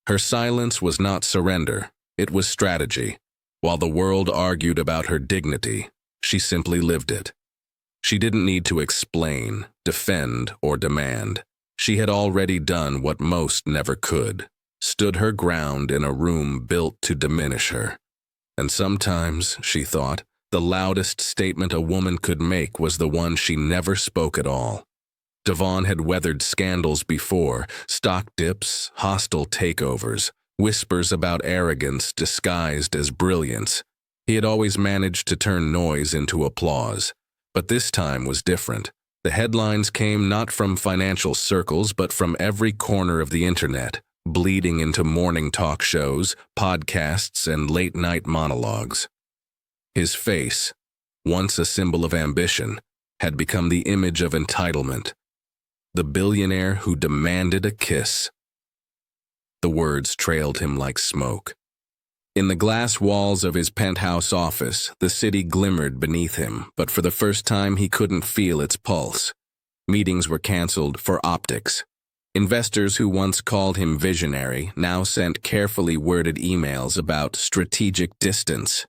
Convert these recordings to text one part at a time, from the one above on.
Her silence was not surrender, it was strategy. While the world argued about her dignity, she simply lived it. She didn't need to explain, defend, or demand. She had already done what most never could, stood her ground in a room built to diminish her. And sometimes, she thought, the loudest statement a woman could make was the one she never spoke at all. Devaun had weathered scandals before, stock dips, hostile takeovers, whispers about arrogance disguised as brilliance. He had always managed to turn noise into applause. But this time was different. The headlines came not from financial circles but from every corner of the internet, bleeding into morning talk shows, podcasts, and late-night monologues. His face, once a symbol of ambition, had become the image of entitlement. The billionaire who demanded a kiss. The words trailed him like smoke. In the glass walls of his penthouse office, the city glimmered beneath him, but for the first time he couldn't feel its pulse. Meetings were canceled for optics. Investors who once called him visionary now sent carefully worded emails about strategic distance.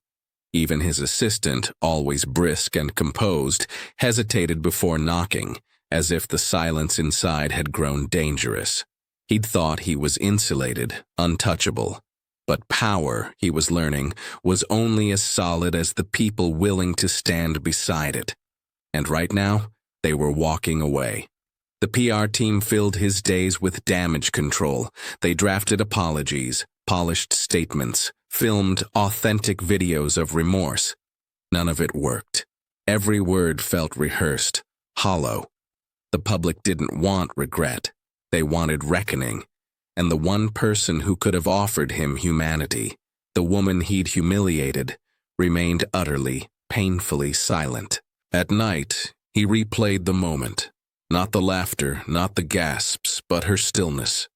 Even his assistant, always brisk and composed, hesitated before knocking, as if the silence inside had grown dangerous. He'd thought he was insulated, untouchable. But power, he was learning, was only as solid as the people willing to stand beside it. And right now, they were walking away. The PR team filled his days with damage control. They drafted apologies, polished statements, filmed authentic videos of remorse. None of it worked. Every word felt rehearsed, hollow. The public didn't want regret. They wanted reckoning. And the one person who could have offered him humanity, the woman he'd humiliated, remained utterly, painfully silent. At night, he replayed the moment. Not the laughter, not the gasps, but her stillness.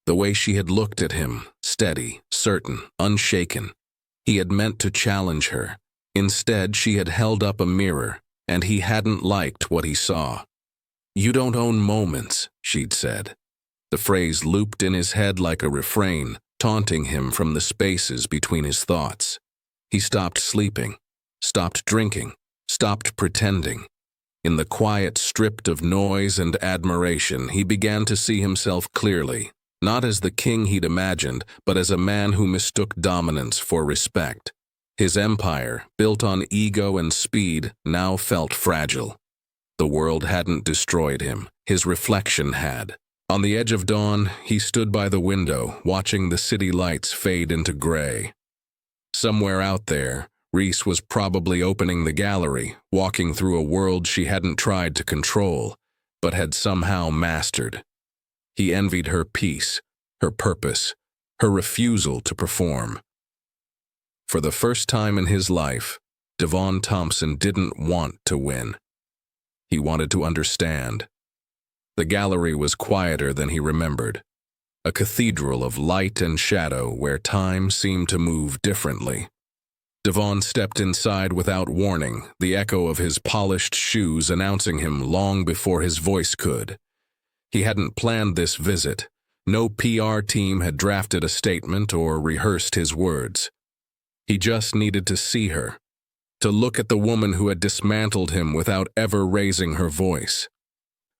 The way she had looked at him, steady, certain, unshaken. He had meant to challenge her. Instead, she had held up a mirror, and he hadn't liked what he saw. "You don't own moments," she'd said. The phrase looped in his head like a refrain, taunting him from the spaces between his thoughts. He stopped sleeping, stopped drinking, stopped pretending. In the quiet stripped of noise and admiration, he began to see himself clearly, not as the king he'd imagined, but as a man who mistook dominance for respect. His empire, built on ego and speed, now felt fragile. The world hadn't destroyed him, his reflection had. On the edge of dawn, he stood by the window, watching the city lights fade into gray. Somewhere out there, Reese was probably opening the gallery, walking through a world she hadn't tried to control, but had somehow mastered. He envied her peace, her purpose, her refusal to perform. For the first time in his life, Devaun Thompson didn't want to win. He wanted to understand. The gallery was quieter than he remembered, a cathedral of light and shadow where time seemed to move differently. Devaun stepped inside without warning, the echo of his polished shoes announcing him long before his voice could. He hadn't planned this visit. No PR team had drafted a statement or rehearsed his words. He just needed to see her, to look at the woman who had dismantled him without ever raising her voice.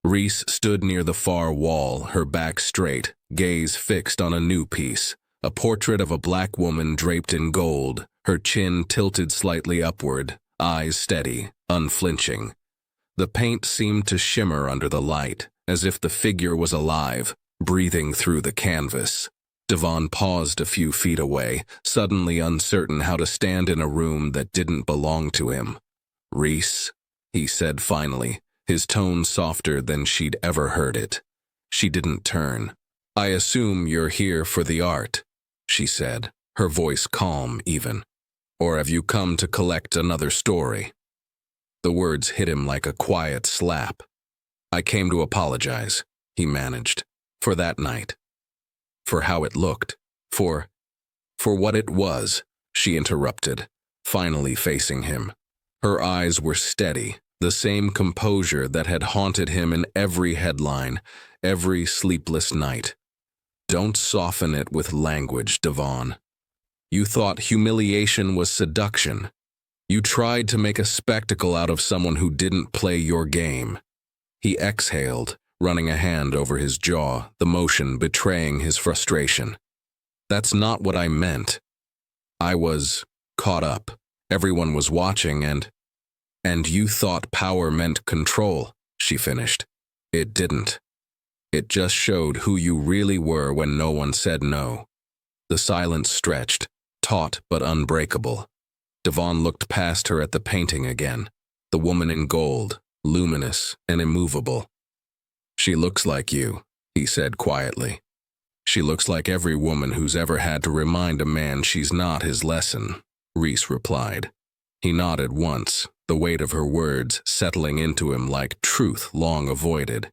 Reese stood near the far wall, her back straight, gaze fixed on a new piece, a portrait of a black woman draped in gold, her chin tilted slightly upward, eyes steady, unflinching. The paint seemed to shimmer under the light, as if the figure was alive, breathing through the canvas. Devaun paused a few feet away, suddenly uncertain how to stand in a room that didn't belong to him. "Reese," he said finally, his tone softer than she'd ever heard it. She didn't turn. "I assume you're here for the art," she said, her voice calm even. "Or have you come to collect another story?" The words hit him like a quiet slap. "I came to apologize," he managed, "for that night. For how it looked. For what it was," she interrupted, finally facing him. Her eyes were steady, the same composure that had haunted him in every headline, every sleepless night. Don't soften it with language, Devaun. You thought humiliation was seduction. You tried to make a spectacle out of someone who didn't play your game. He exhaled, running a hand over his jaw, the motion betraying his frustration. That's not what I meant. I was caught up. Everyone was watching and you thought power meant control, she finished. It didn't. It just showed who you really were when no one said no. The silence stretched, taut but unbreakable. Devaun looked past her at the painting again, the woman in gold, luminous and immovable. She looks like you, he said quietly. She looks like every woman who's ever had to remind a man she's not his lesson, Reese replied. He nodded once, the weight of her words settling into him like truth long avoided.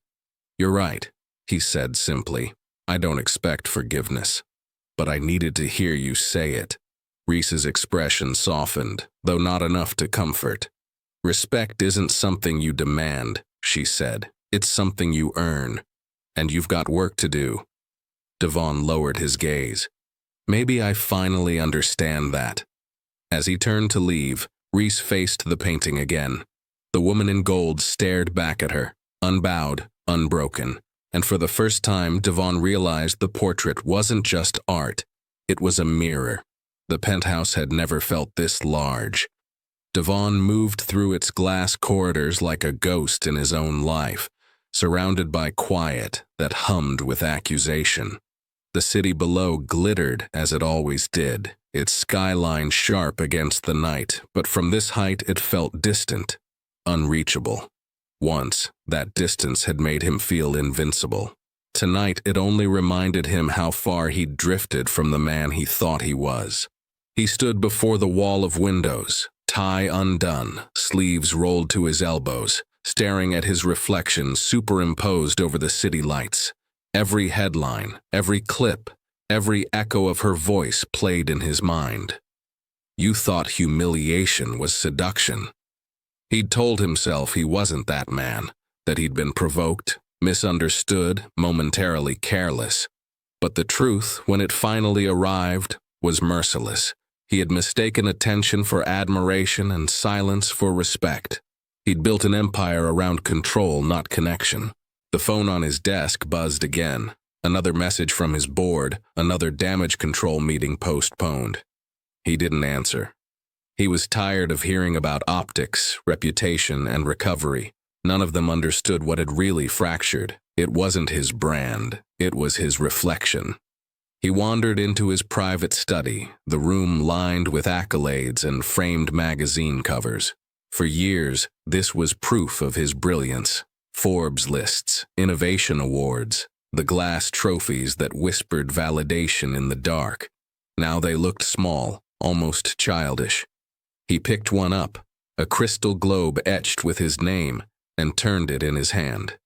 You're right, he said simply. I don't expect forgiveness. But I needed to hear you say it. Reese's expression softened, though not enough to comfort. Respect isn't something you demand, she said. It's something you earn. And you've got work to do. Devaun lowered his gaze. Maybe I finally understand that. As he turned to leave, Reese faced the painting again. The woman in gold stared back at her, unbowed, unbroken. And for the first time, Devaun realized the portrait wasn't just art. It was a mirror. The penthouse had never felt this large. Devaun moved through its glass corridors like a ghost in his own life, surrounded by quiet that hummed with accusation. The city below glittered as it always did, its skyline sharp against the night, but from this height it felt distant, unreachable. Once, that distance had made him feel invincible. Tonight, it only reminded him how far he'd drifted from the man he thought he was. He stood before the wall of windows, tie undone, sleeves rolled to his elbows, staring at his reflection superimposed over the city lights. Every headline, every clip, every echo of her voice played in his mind. You thought humiliation was seduction. He'd told himself he wasn't that man, that he'd been provoked, misunderstood, momentarily careless. But the truth, when it finally arrived, was merciless. He had mistaken attention for admiration and silence for respect. He'd built an empire around control, not connection. The phone on his desk buzzed again. Another message from his board, another damage control meeting postponed. He didn't answer. He was tired of hearing about optics, reputation, and recovery. None of them understood what had really fractured. It wasn't his brand. It was his reflection. He wandered into his private study, the room lined with accolades and framed magazine covers. For years, this was proof of his brilliance. Forbes lists, innovation awards, the glass trophies that whispered validation in the dark. Now they looked small, almost childish. He picked one up, a crystal globe etched with his name, and turned it in his hand.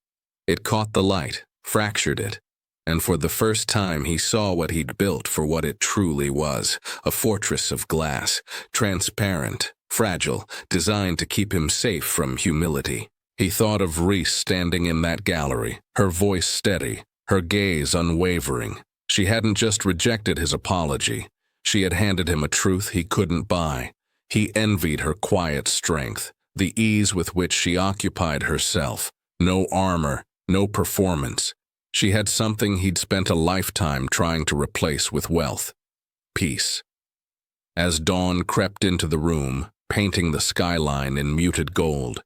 It caught the light, fractured it, and for the first time he saw what he'd built for what it truly was, a fortress of glass, transparent, fragile, designed to keep him safe from humility. He thought of Reese standing in that gallery, her voice steady, her gaze unwavering. She hadn't just rejected his apology. She had handed him a truth he couldn't buy. He envied her quiet strength, the ease with which she occupied herself. No armor, no performance. She had something he'd spent a lifetime trying to replace with wealth. Peace. As dawn crept into the room, painting the skyline in muted gold,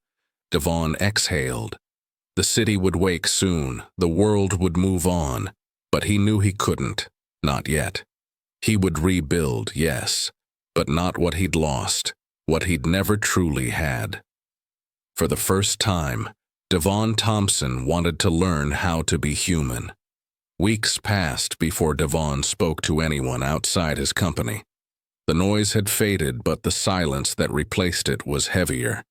Devaun exhaled. The city would wake soon, the world would move on, but he knew he couldn't, not yet. He would rebuild, yes, but not what he'd lost, what he'd never truly had. For the first time, Devaun Thompson wanted to learn how to be human. Weeks passed before Devaun spoke to anyone outside his company. The noise had faded, but the silence that replaced it was heavier.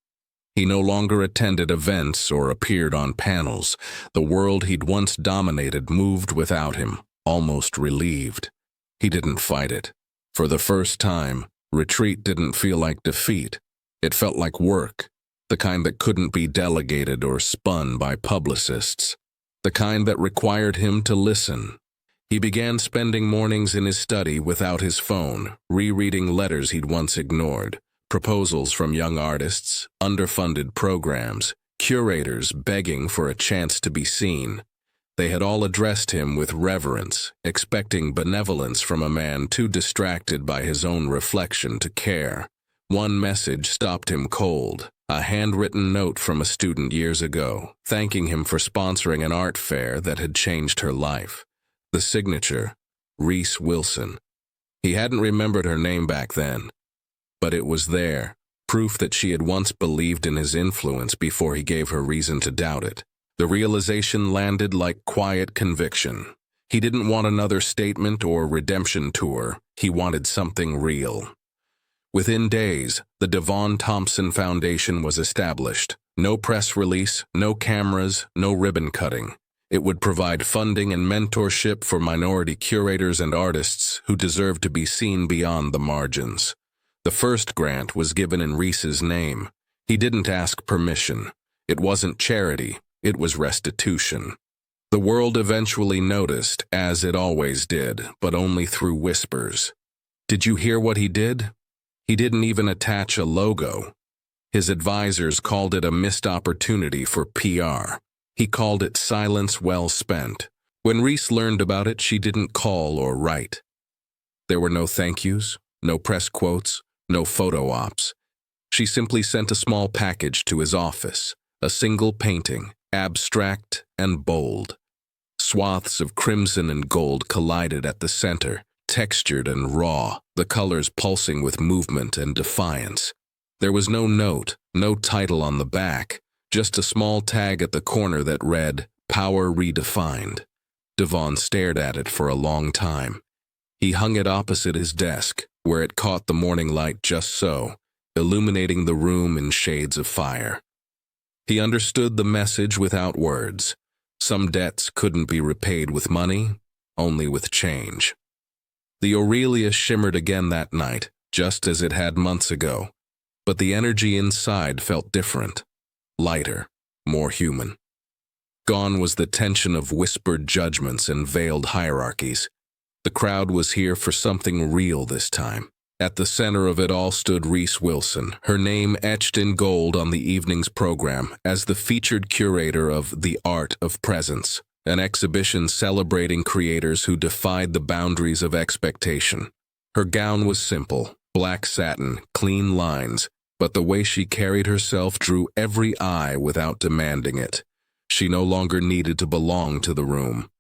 He no longer attended events or appeared on panels. The world he'd once dominated moved without him, almost relieved. He didn't fight it. For the first time, retreat didn't feel like defeat. It felt like work, the kind that couldn't be delegated or spun by publicists, the kind that required him to listen. He began spending mornings in his study without his phone, rereading letters he'd once ignored, proposals from young artists, underfunded programs, curators begging for a chance to be seen. They had all addressed him with reverence, expecting benevolence from a man too distracted by his own reflection to care. One message stopped him cold, a handwritten note from a student years ago, thanking him for sponsoring an art fair that had changed her life. The signature, Reese Wilson. He hadn't remembered her name back then, but it was there, proof that she had once believed in his influence before he gave her reason to doubt it. The realization landed like quiet conviction. He didn't want another statement or redemption tour. He wanted something real. Within days, the Devaun Thompson Foundation was established. No press release, no cameras, no ribbon cutting. It would provide funding and mentorship for minority curators and artists who deserved to be seen beyond the margins. The first grant was given in Reese's name. He didn't ask permission. It wasn't charity. It was restitution. The world eventually noticed, as it always did, but only through whispers. Did you hear what he did? He didn't even attach a logo. His advisors called it a missed opportunity for PR. He called it silence well spent. When Reese learned about it, she didn't call or write. There were no thank yous, no press quotes, no photo ops. She simply sent a small package to his office, a single painting, abstract and bold. Swaths of crimson and gold collided at the center, textured and raw, the colors pulsing with movement and defiance. There was no note, no title on the back, just a small tag at the corner that read, Power Redefined. Devaun stared at it for a long time. He hung it opposite his desk, where it caught the morning light just so, illuminating the room in shades of fire. He understood the message without words. Some debts couldn't be repaid with money, only with change. The Aurelia shimmered again that night, just as it had months ago, but the energy inside felt different, lighter, more human. Gone was the tension of whispered judgments and veiled hierarchies. The crowd was here for something real this time. At the center of it all stood Reese Wilson, her name etched in gold on the evening's program as the featured curator of The Art of Presence, an exhibition celebrating creators who defied the boundaries of expectation. Her gown was simple, black satin, clean lines, but the way she carried herself drew every eye without demanding it. She no longer needed to belong to the room.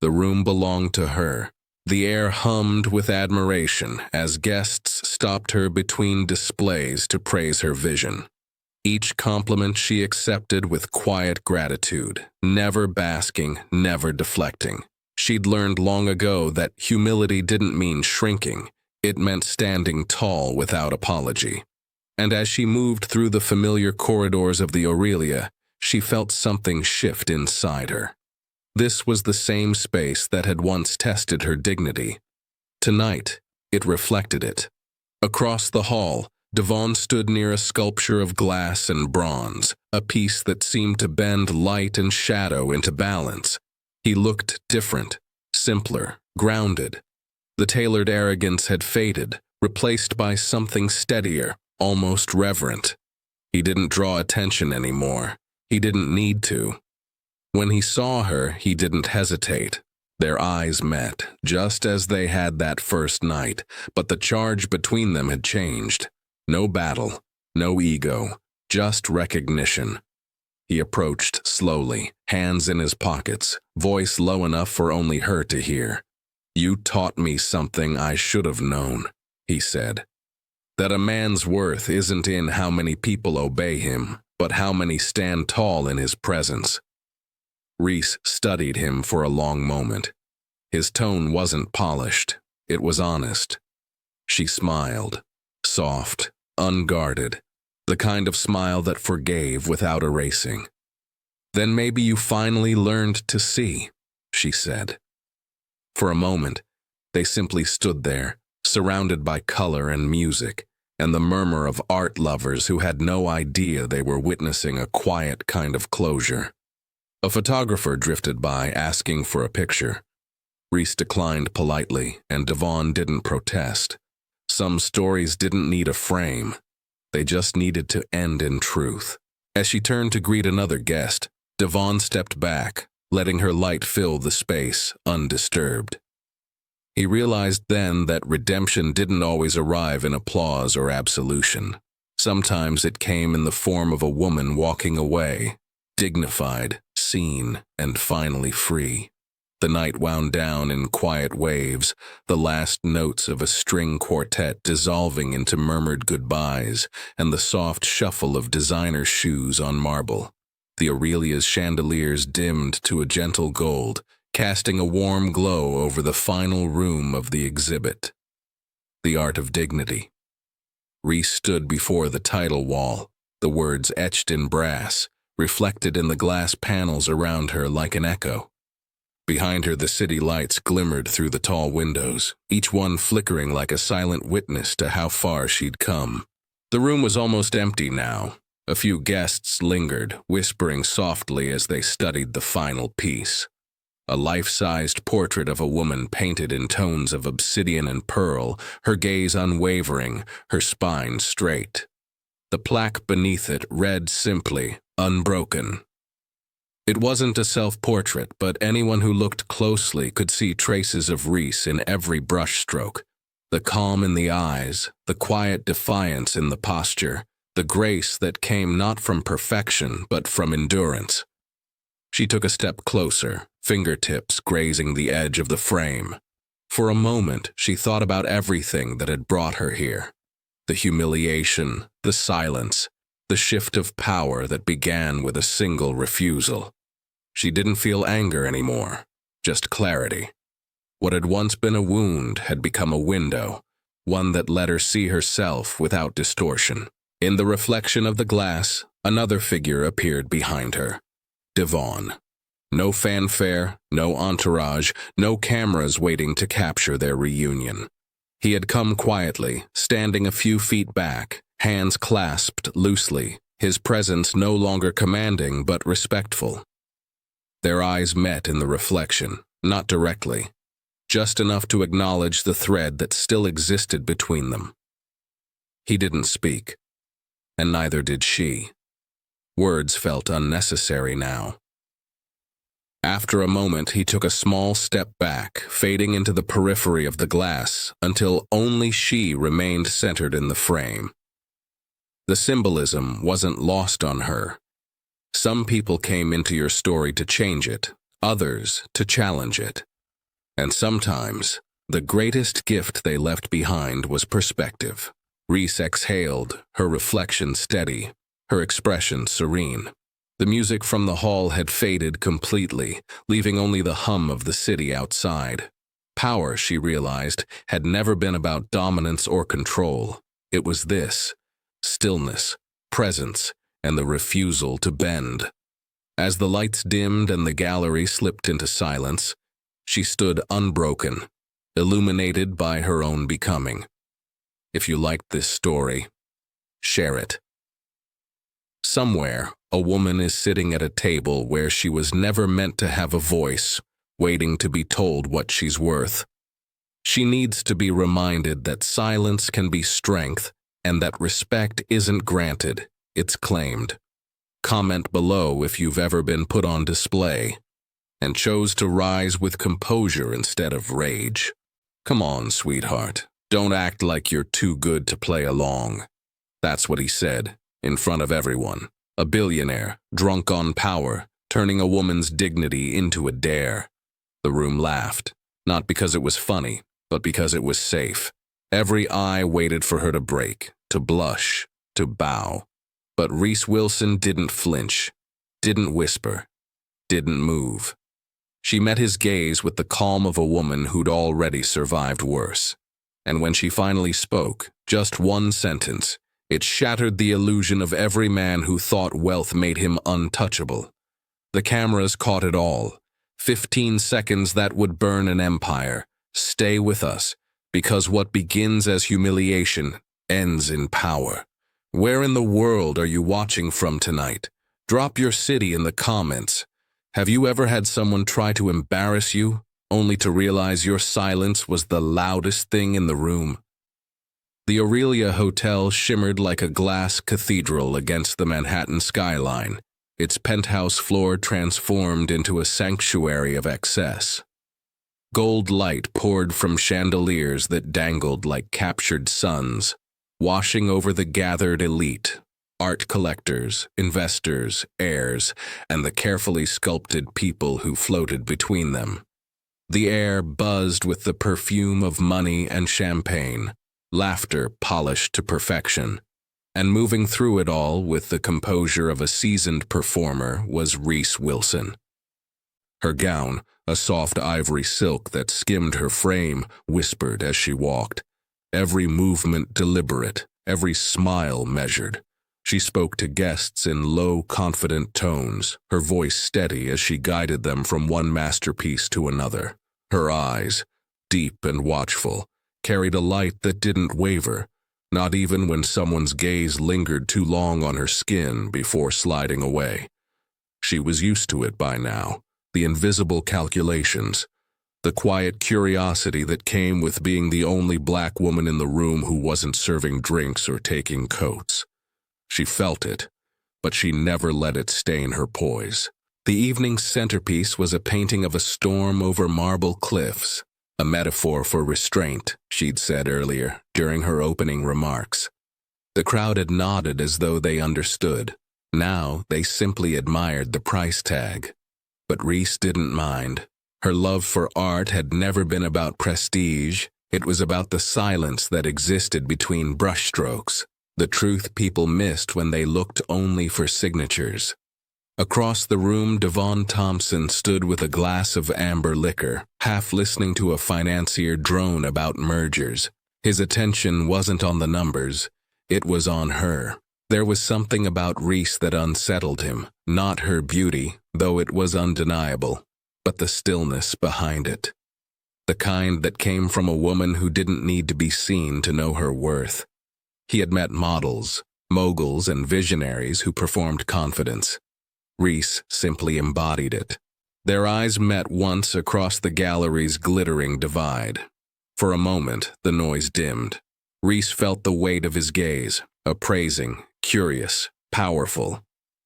The room belonged to her. The air hummed with admiration as guests stopped her between displays to praise her vision. Each compliment she accepted with quiet gratitude, never basking, never deflecting. She'd learned long ago that humility didn't mean shrinking. It meant standing tall without apology. And as she moved through the familiar corridors of the Aurelia, she felt something shift inside her. This was the same space that had once tested her dignity. Tonight, it reflected it. Across the hall, Devaun stood near a sculpture of glass and bronze, a piece that seemed to bend light and shadow into balance. He looked different, simpler, grounded. The tailored arrogance had faded, replaced by something steadier, almost reverent. He didn't draw attention anymore. He didn't need to. When he saw her, he didn't hesitate. Their eyes met, just as they had that first night, but the charge between them had changed. No battle, no ego, just recognition. He approached slowly, hands in his pockets, voice low enough for only her to hear. "You taught me something I should have known," he said. "That a man's worth isn't in how many people obey him, but how many stand tall in his presence." Reese studied him for a long moment. His tone wasn't polished, it was honest. She smiled, soft, unguarded, the kind of smile that forgave without erasing. "Then maybe you finally learned to see," she said. For a moment, they simply stood there, surrounded by color and music, and the murmur of art lovers who had no idea they were witnessing a quiet kind of closure. A photographer drifted by asking for a picture. Reese declined politely, and Devaun didn't protest. Some stories didn't need a frame. They just needed to end in truth. As she turned to greet another guest, Devaun stepped back, letting her light fill the space, undisturbed. He realized then that redemption didn't always arrive in applause or absolution. Sometimes it came in the form of a woman walking away, dignified, seen, and finally free. The night wound down in quiet waves, the last notes of a string quartet dissolving into murmured goodbyes and the soft shuffle of designer shoes on marble. The Aurelia's chandeliers dimmed to a gentle gold, casting a warm glow over the final room of the exhibit. The Art of Dignity. Reese stood before the title wall, the words etched in brass, reflected in the glass panels around her like an echo. Behind her, the city lights glimmered through the tall windows, each one flickering like a silent witness to how far she'd come. The room was almost empty now. A few guests lingered, whispering softly as they studied the final piece. A life-sized portrait of a woman painted in tones of obsidian and pearl, her gaze unwavering, her spine straight. The plaque beneath it read simply, "Unbroken." It wasn't a self-portrait, but anyone who looked closely could see traces of Reese in every brushstroke. The calm in the eyes, the quiet defiance in the posture, the grace that came not from perfection but from endurance. She took a step closer, fingertips grazing the edge of the frame. For a moment, she thought about everything that had brought her here. The humiliation, the silence, the shift of power that began with a single refusal. She didn't feel anger anymore, just clarity. What had once been a wound had become a window, one that let her see herself without distortion. In the reflection of the glass, another figure appeared behind her. Devaun. No fanfare, no entourage, no cameras waiting to capture their reunion. He had come quietly, standing a few feet back, hands clasped loosely, his presence no longer commanding but respectful. Their eyes met in the reflection, not directly, just enough to acknowledge the thread that still existed between them. He didn't speak, and neither did she. Words felt unnecessary now. After a moment, he took a small step back, fading into the periphery of the glass, until only she remained centered in the frame. The symbolism wasn't lost on her. Some people came into your story to change it, others to challenge it. And sometimes, the greatest gift they left behind was perspective. Reese exhaled, her reflection steady, her expression serene. The music from the hall had faded completely, leaving only the hum of the city outside. Power, she realized, had never been about dominance or control. It was this: stillness, presence, and the refusal to bend. As the lights dimmed and the gallery slipped into silence, she stood unbroken, illuminated by her own becoming. If you liked this story, share it. Somewhere, a woman is sitting at a table where she was never meant to have a voice, waiting to be told what she's worth. She needs to be reminded that silence can be strength and that respect isn't granted, it's claimed. Comment below if you've ever been put on display and chose to rise with composure instead of rage. Come on, sweetheart. Don't act like you're too good to play along. That's what he said, in front of everyone. A billionaire, drunk on power, turning a woman's dignity into a dare. The room laughed, not because it was funny, but because it was safe. Every eye waited for her to break, to blush, to bow. But Reese Wilson didn't flinch, didn't whisper, didn't move. She met his gaze with the calm of a woman who'd already survived worse. And when she finally spoke, just one sentence, it shattered the illusion of every man who thought wealth made him untouchable. The cameras caught it all. 15 seconds that would burn an empire. Stay with us, because what begins as humiliation ends in power. Where in the world are you watching from tonight? Drop your city in the comments. Have you ever had someone try to embarrass you, only to realize your silence was the loudest thing in the room. The Aurelia Hotel shimmered like a glass cathedral against the Manhattan skyline, its penthouse floor transformed into a sanctuary of excess. Gold light poured from chandeliers that dangled like captured suns, washing over the gathered elite, art collectors, investors, heirs, and the carefully sculpted people who floated between them. The air buzzed with the perfume of money and champagne, laughter polished to perfection, and moving through it all with the composure of a seasoned performer was Reese Wilson. Her gown, a soft ivory silk that skimmed her frame, whispered as she walked, every movement deliberate, every smile measured. She spoke to guests in low, confident tones, her voice steady as she guided them from one masterpiece to another. Her eyes, deep and watchful, carried a light that didn't waver, not even when someone's gaze lingered too long on her skin before sliding away. She was used to it by now, the invisible calculations, the quiet curiosity that came with being the only black woman in the room who wasn't serving drinks or taking coats. She felt it, but she never let it stain her poise. The evening's centerpiece was a painting of a storm over marble cliffs, a metaphor for restraint, she'd said earlier, during her opening remarks. The crowd had nodded as though they understood. Now they simply admired the price tag. But Reese didn't mind. Her love for art had never been about prestige. It was about the silence that existed between brushstrokes, the truth people missed when they looked only for signatures. Across the room, Devaun Thompson stood with a glass of amber liquor, half listening to a financier drone about mergers. His attention wasn't on the numbers, it was on her. There was something about Reese that unsettled him, not her beauty, though it was undeniable, but the stillness behind it. The kind that came from a woman who didn't need to be seen to know her worth. He had met models, moguls, and visionaries who performed confidence. Reese simply embodied it. Their eyes met once across the gallery's glittering divide. For a moment, the noise dimmed. Reese felt the weight of his gaze, appraising, curious, powerful.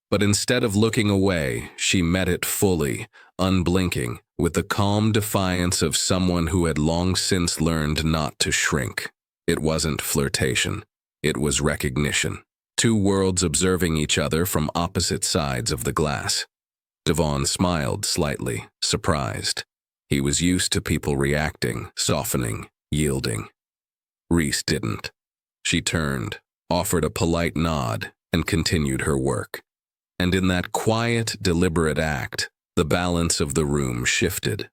But instead of looking away, she met it fully, unblinking, with the calm defiance of someone who had long since learned not to shrink. It wasn't flirtation. It was recognition. Two worlds observing each other from opposite sides of the glass. Devaun smiled slightly, surprised. He was used to people reacting, softening, yielding. Reese didn't. She turned, offered a polite nod, and continued her work. And in that quiet, deliberate act, the balance of the room shifted.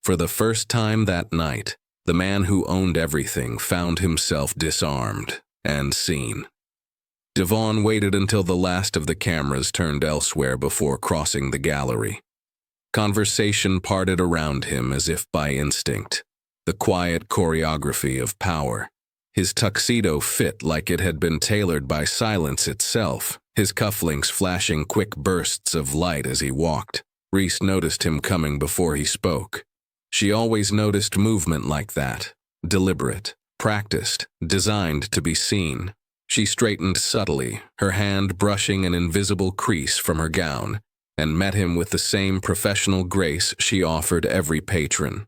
For the first time that night, the man who owned everything found himself disarmed and seen. Devaun waited until the last of the cameras turned elsewhere before crossing the gallery. Conversation parted around him as if by instinct, the quiet choreography of power. His tuxedo fit like it had been tailored by silence itself, his cufflinks flashing quick bursts of light as he walked. Reese noticed him coming before he spoke. She always noticed movement like that, deliberate, practiced, designed to be seen. She straightened subtly, her hand brushing an invisible crease from her gown, and met him with the same professional grace she offered every patron.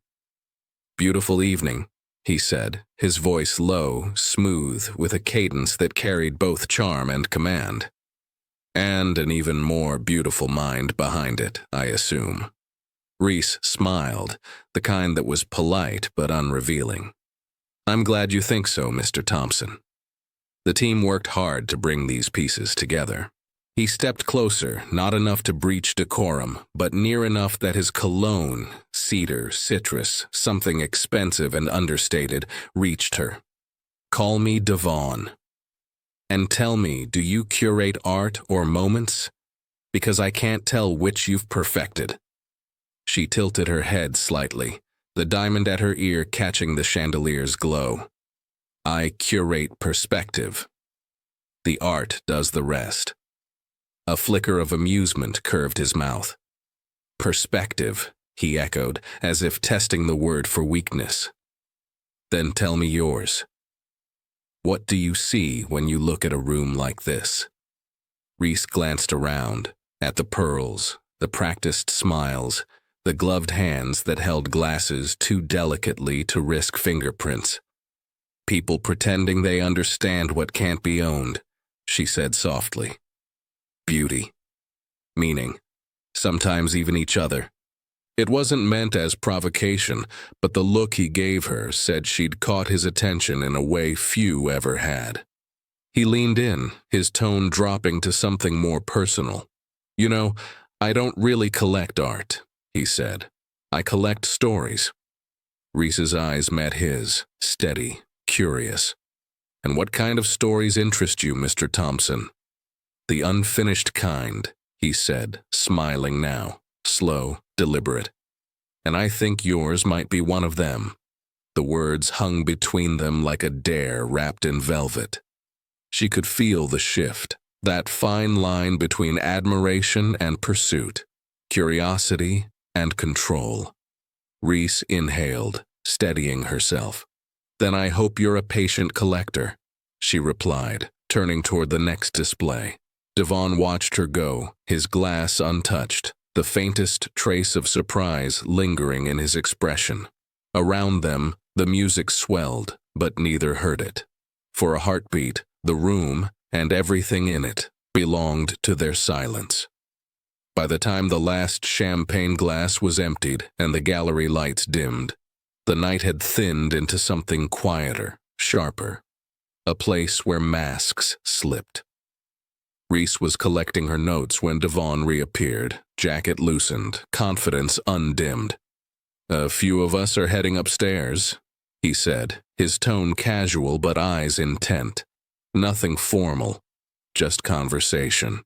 "Beautiful evening," he said, his voice low, smooth, with a cadence that carried both charm and command. And an even more beautiful mind behind it, I assume. Reese smiled, the kind that was polite but unrevealing. "I'm glad you think so, Mr. Thompson." The team worked hard to bring these pieces together. He stepped closer, not enough to breach decorum, but near enough that his cologne, cedar, citrus, something expensive and understated, reached her. "Call me Devaun. And tell me, do you curate art or moments? Because I can't tell which you've perfected." She tilted her head slightly, the diamond at her ear catching the chandelier's glow. "I curate perspective. The art does the rest." A flicker of amusement curved his mouth. "Perspective," he echoed, as if testing the word for weakness. Then tell me yours. What do you see when you look at a room like this? Reese glanced around, at the pearls, the practiced smiles, the gloved hands that held glasses too delicately to risk fingerprints. People pretending they understand what can't be owned, she said softly. Beauty. Meaning. Sometimes even each other. It wasn't meant as provocation, but the look he gave her said she'd caught his attention in a way few ever had. He leaned in, his tone dropping to something more personal. You know, I don't really collect art, he said. I collect stories. Reese's eyes met his, steady, curious. And what kind of stories interest you, Mr. Thompson? The unfinished kind, he said, smiling now, slow, deliberate. And I think yours might be one of them. The words hung between them like a dare wrapped in velvet. She could feel the shift, that fine line between admiration and pursuit, curiosity and control. Reese inhaled, steadying herself. Then I hope you're a patient collector, she replied, turning toward the next display. Devaun watched her go, his glass untouched, the faintest trace of surprise lingering in his expression. Around them, the music swelled, but neither heard it. For a heartbeat, the room, and everything in it, belonged to their silence. By the time the last champagne glass was emptied and the gallery lights dimmed, the night had thinned into something quieter, sharper. A place where masks slipped. Reese was collecting her notes when Devaun reappeared, jacket loosened, confidence undimmed. A few of us are heading upstairs, he said, his tone casual but eyes intent. Nothing formal, just conversation.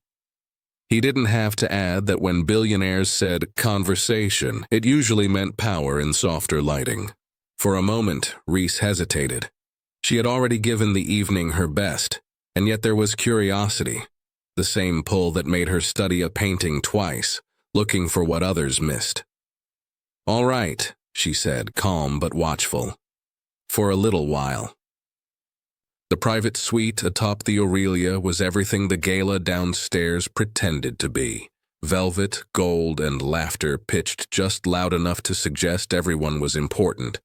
He didn't have to add that when billionaires said conversation, it usually meant power in softer lighting. For a moment, Reese hesitated. She had already given the evening her best, and yet there was curiosity. The same pull that made her study a painting twice, looking for what others missed. All right, she said, calm but watchful. For a little while. The private suite atop the Aurelia was everything the gala downstairs pretended to be. Velvet, gold, and laughter pitched just loud enough to suggest everyone was important.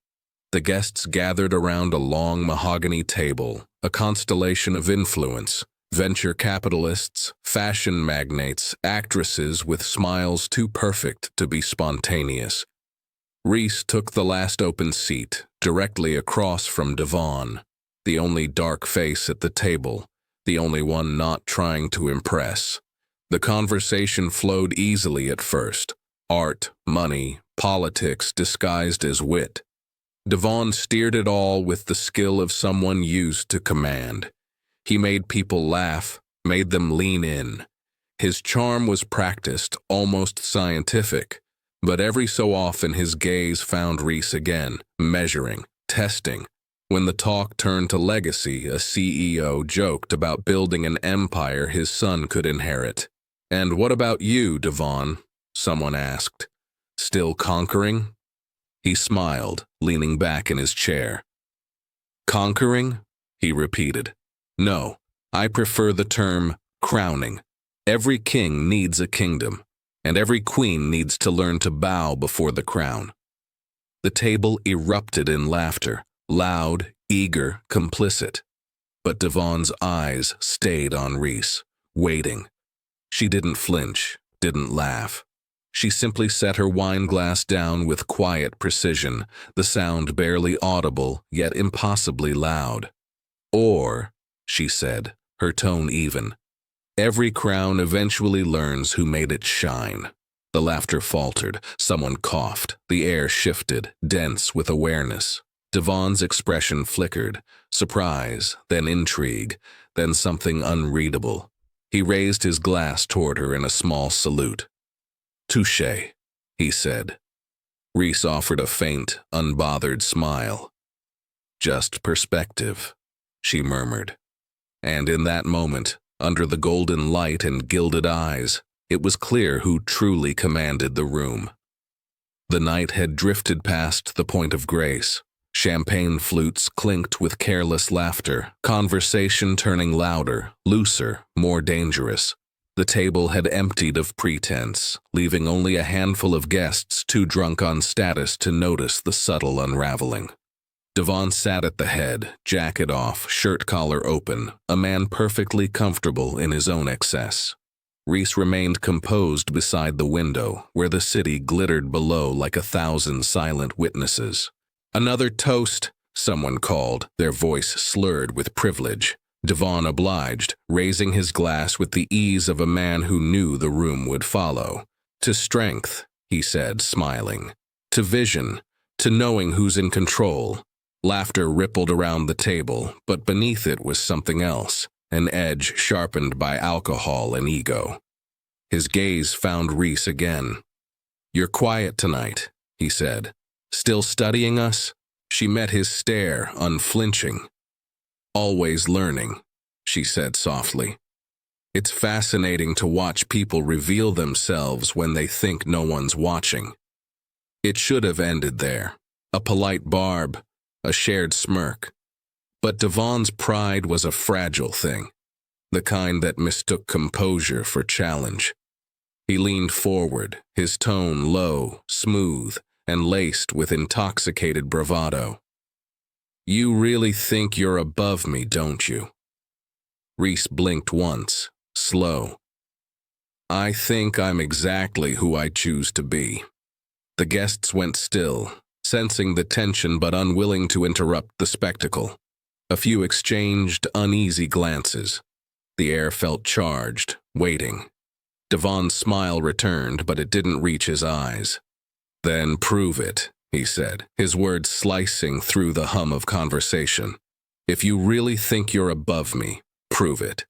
The guests gathered around a long mahogany table, a constellation of influence. Venture capitalists, fashion magnates, actresses with smiles too perfect to be spontaneous. Reese took the last open seat, directly across from Devaun, the only dark face at the table, the only one not trying to impress. The conversation flowed easily at first. Art, money, politics disguised as wit. Devaun steered it all with the skill of someone used to command. He made people laugh, made them lean in. His charm was practiced, almost scientific, but every so often his gaze found Reese again, measuring, testing. When the talk turned to legacy, a CEO joked about building an empire his son could inherit. "And what about you, Devaun?" someone asked. "Still conquering?" He smiled, leaning back in his chair. "Conquering?" he repeated. "No, I prefer the term crowning. Every king needs a kingdom, and every queen needs to learn to bow before the crown." The table erupted in laughter, loud, eager, complicit. But Devaun's eyes stayed on Reese, waiting. She didn't flinch, didn't laugh. She simply set her wine glass down with quiet precision, the sound barely audible, yet impossibly loud. "Or," she said, her tone even, "every crown eventually learns who made it shine." The laughter faltered. Someone coughed. The air shifted, dense with awareness. Devaun's expression flickered. Surprise, then intrigue, then something unreadable. He raised his glass toward her in a small salute. "Touché," he said. Reese offered a faint, unbothered smile. "Just perspective," she murmured. And in that moment, under the golden light and gilded eyes, it was clear who truly commanded the room. The night had drifted past the point of grace. Champagne flutes clinked with careless laughter, conversation turning louder, looser, more dangerous. The table had emptied of pretense, leaving only a handful of guests too drunk on status to notice the subtle unraveling. Devaun sat at the head, jacket off, shirt collar open, a man perfectly comfortable in his own excess. Reese remained composed beside the window, where the city glittered below like 1,000 silent witnesses. "Another toast," someone called, their voice slurred with privilege. Devaun obliged, raising his glass with the ease of a man who knew the room would follow. "To strength," he said, smiling. "To vision. To knowing who's in control." Laughter rippled around the table, but beneath it was something else, an edge sharpened by alcohol and ego. His gaze found Reese again. "You're quiet tonight," he said. "Still studying us?" She met his stare, unflinching. "Always learning," she said softly. "It's fascinating to watch people reveal themselves when they think no one's watching." It should have ended there. A polite barb, a shared smirk. But Devaun's pride was a fragile thing, the kind that mistook composure for challenge. He leaned forward, his tone low, smooth, and laced with intoxicated bravado. "You really think you're above me, don't you?" Reese blinked once, slow. "I think I'm exactly who I choose to be." The guests went still, sensing the tension but unwilling to interrupt the spectacle. A few exchanged uneasy glances. The air felt charged, waiting. Devaun's smile returned, but it didn't reach his eyes. "Then prove it," he said, his words slicing through the hum of conversation. "If you really think you're above me, prove it.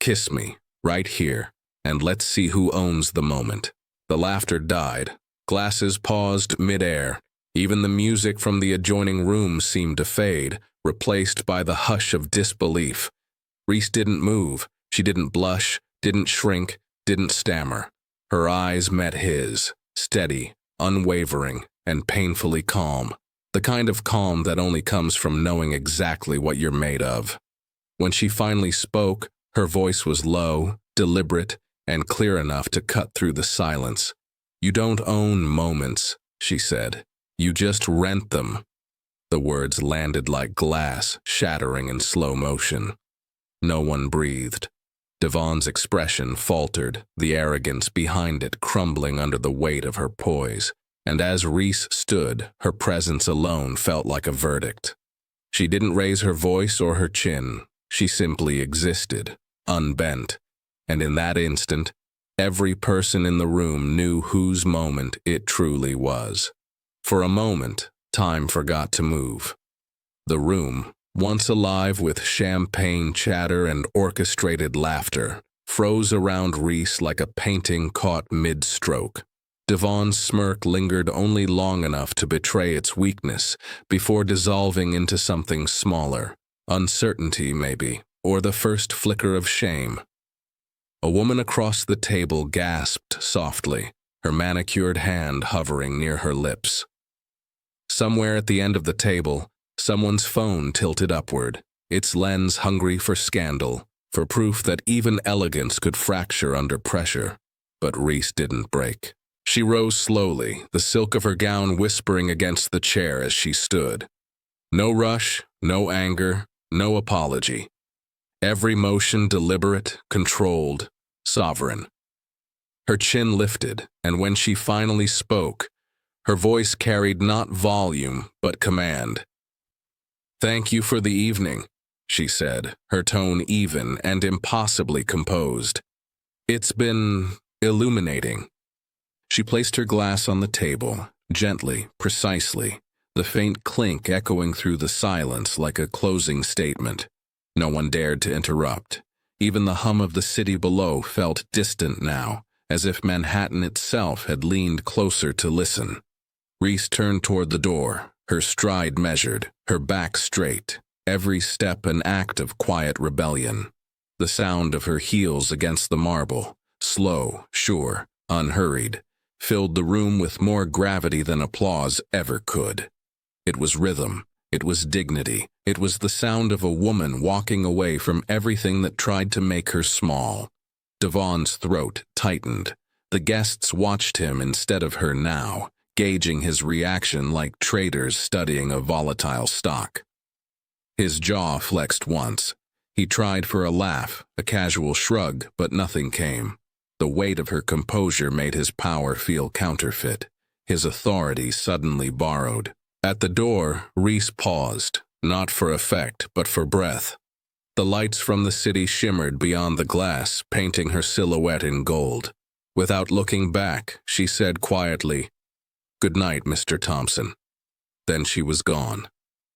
Kiss me, right here, and let's see who owns the moment." The laughter died. Glasses paused mid-air. Even the music from the adjoining room seemed to fade, replaced by the hush of disbelief. Reese didn't move. She didn't blush, didn't shrink, didn't stammer. Her eyes met his, steady, unwavering, and painfully calm. The kind of calm that only comes from knowing exactly what you're made of. When she finally spoke, her voice was low, deliberate, and clear enough to cut through the silence. "You don't own moments," she said. "You just rent them." The words landed like glass, shattering in slow motion. No one breathed. Devaun's expression faltered, the arrogance behind it crumbling under the weight of her poise. And as Reese stood, her presence alone felt like a verdict. She didn't raise her voice or her chin. She simply existed, unbent. And in that instant, every person in the room knew whose moment it truly was. For a moment, time forgot to move. The room, once alive with champagne chatter and orchestrated laughter, froze around Reese like a painting caught mid-stroke. Devaun's smirk lingered only long enough to betray its weakness before dissolving into something smaller, uncertainty maybe, or the first flicker of shame. A woman across the table gasped softly, her manicured hand hovering near her lips. Somewhere at the end of the table, someone's phone tilted upward, its lens hungry for scandal, for proof that even elegance could fracture under pressure. But Reese didn't break. She rose slowly, the silk of her gown whispering against the chair as she stood. No rush, no anger, no apology. Every motion deliberate, controlled, sovereign. Her chin lifted, and when she finally spoke, her voice carried not volume, but command. "Thank you for the evening," she said, her tone even and impossibly composed. "It's been illuminating." She placed her glass on the table, gently, precisely, the faint clink echoing through the silence like a closing statement. No one dared to interrupt. Even the hum of the city below felt distant now, as if Manhattan itself had leaned closer to listen. Reese turned toward the door, her stride measured, her back straight, every step an act of quiet rebellion. The sound of her heels against the marble, slow, sure, unhurried, filled the room with more gravity than applause ever could. It was rhythm. It was dignity. It was the sound of a woman walking away from everything that tried to make her small. Devaun's throat tightened. The guests watched him instead of her now, gauging his reaction like traders studying a volatile stock. His jaw flexed once. He tried for a laugh, a casual shrug, but nothing came. The weight of her composure made his power feel counterfeit, his authority suddenly borrowed. At the door, Reese paused, not for effect, but for breath. The lights from the city shimmered beyond the glass, painting her silhouette in gold. Without looking back, she said quietly, "Good night, Mr. Thompson." Then she was gone.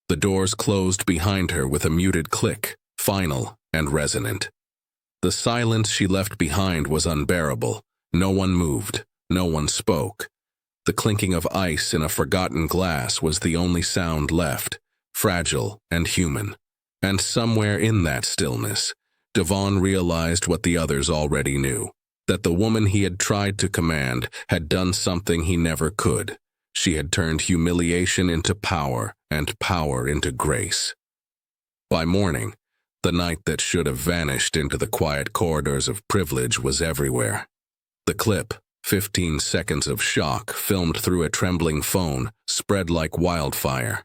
The doors closed behind her with a muted click, final and resonant. The silence she left behind was unbearable. No one moved. No one spoke. The clinking of ice in a forgotten glass was the only sound left, fragile and human. And somewhere in that stillness, Devaun realized what the others already knew, that the woman he had tried to command had done something he never could. She had turned humiliation into power and power into grace. By morning, the night that should have vanished into the quiet corridors of privilege was everywhere. The clip, 15 seconds of shock filmed through a trembling phone, spread like wildfire.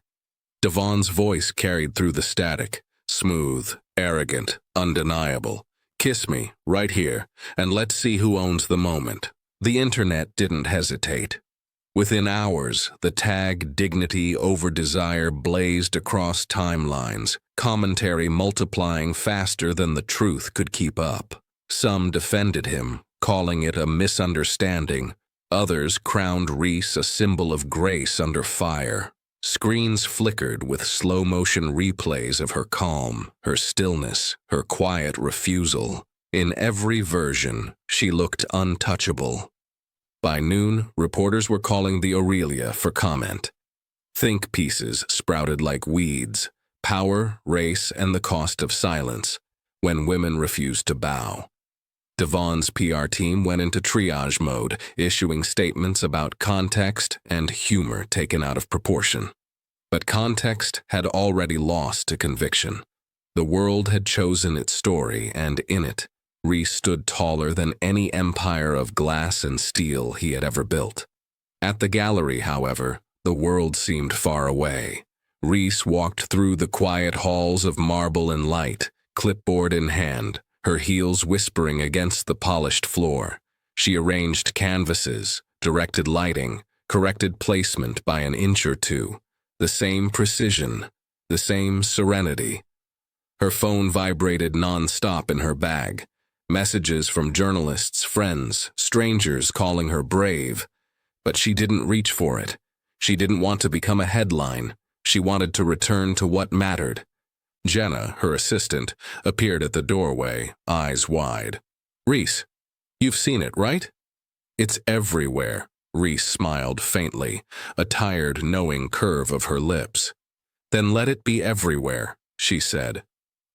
Devaun's voice carried through the static, smooth, arrogant, undeniable. "Kiss me, right here, and let's see who owns the moment." The internet didn't hesitate. Within hours, the tag "dignity over desire" blazed across timelines, commentary multiplying faster than the truth could keep up. Some defended him, calling it a misunderstanding. Others crowned Reese a symbol of grace under fire. Screens flickered with slow-motion replays of her calm, her stillness, her quiet refusal. In every version, she looked untouchable. By noon, reporters were calling the Aurelia for comment. Think pieces sprouted like weeds. Power, race, and the cost of silence, when women refused to bow. Devaun's PR team went into triage mode, issuing statements about context and humor taken out of proportion. But context had already lost to conviction. The world had chosen its story, and in it, Reese stood taller than any empire of glass and steel he had ever built. At the gallery, however, the world seemed far away. Reese walked through the quiet halls of marble and light, clipboard in hand, her heels whispering against the polished floor. She arranged canvases, directed lighting, corrected placement by an inch or two. The same precision, the same serenity. Her phone vibrated non-stop in her bag. Messages from journalists, friends, strangers calling her brave. But she didn't reach for it. She didn't want to become a headline. She wanted to return to what mattered. Jenna, her assistant, appeared at the doorway, eyes wide. "Reese, you've seen it, right?" "It's everywhere." Reese smiled faintly, a tired, knowing curve of her lips. "Then let it be everywhere," she said.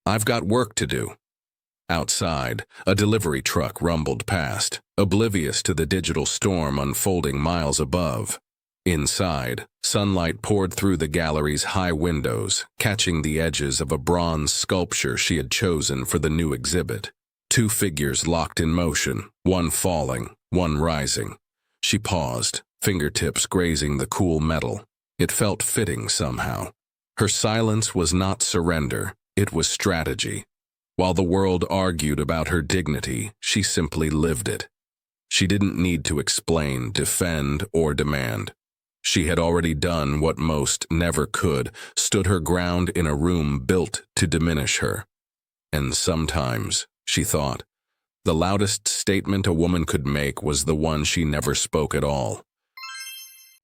"I've got work to do." Outside, a delivery truck rumbled past, oblivious to the digital storm unfolding miles above. Inside, sunlight poured through the gallery's high windows, catching the edges of a bronze sculpture she had chosen for the new exhibit. Two figures locked in motion, one falling, one rising. She paused, fingertips grazing the cool metal. It felt fitting somehow. Her silence was not surrender, it was strategy. While the world argued about her dignity, she simply lived it. She didn't need to explain, defend, or demand. She had already done what most never could, stood her ground in a room built to diminish her. And sometimes, she thought, the loudest statement a woman could make was the one she never spoke at all.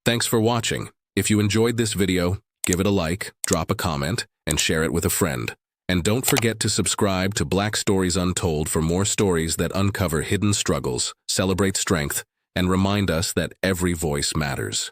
Thanks for watching. If you enjoyed this video, give it a like, drop a comment, and share it with a friend. And don't forget to subscribe to Black Stories Untold for more stories that uncover hidden struggles, celebrate strength, and remind us that every voice matters.